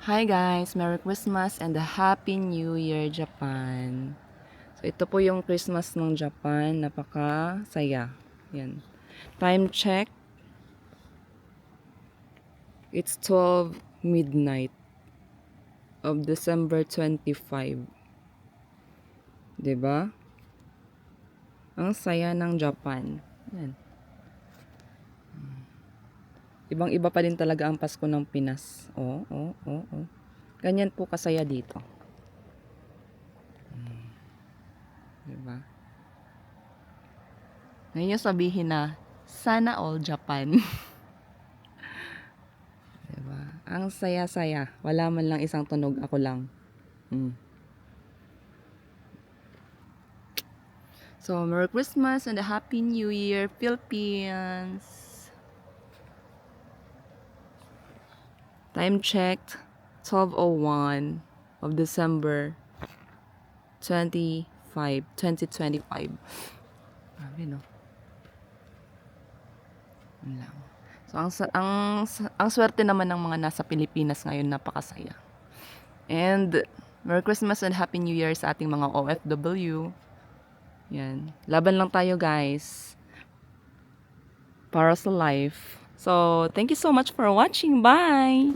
Hi guys! Merry Christmas and a Happy New Year, Japan! So, ito po yung Christmas ng Japan. Napaka-saya. Yan. Time check. It's 12 midnight of December 25. Diba? Ang saya ng Japan. Yan. Ibang-iba pa din talaga ang Pasko ng Pinas. Oh. Ganyan po kasaya dito. Diba? Ngayon sabihin na, sana all Japan. Diba? Ang saya-saya. Wala man lang isang tunog, ako lang. So, Merry Christmas and a Happy New Year, Philippines! Time checked, 12:01 of December 2025. Grabe, no? Yun lang. So, ang swerte naman ng mga nasa Pilipinas ngayon, napakasaya. And, Merry Christmas and Happy New Year sa ating mga OFW. Yan. Laban lang tayo, guys. Para sa life. So, thank you so much for watching. Bye!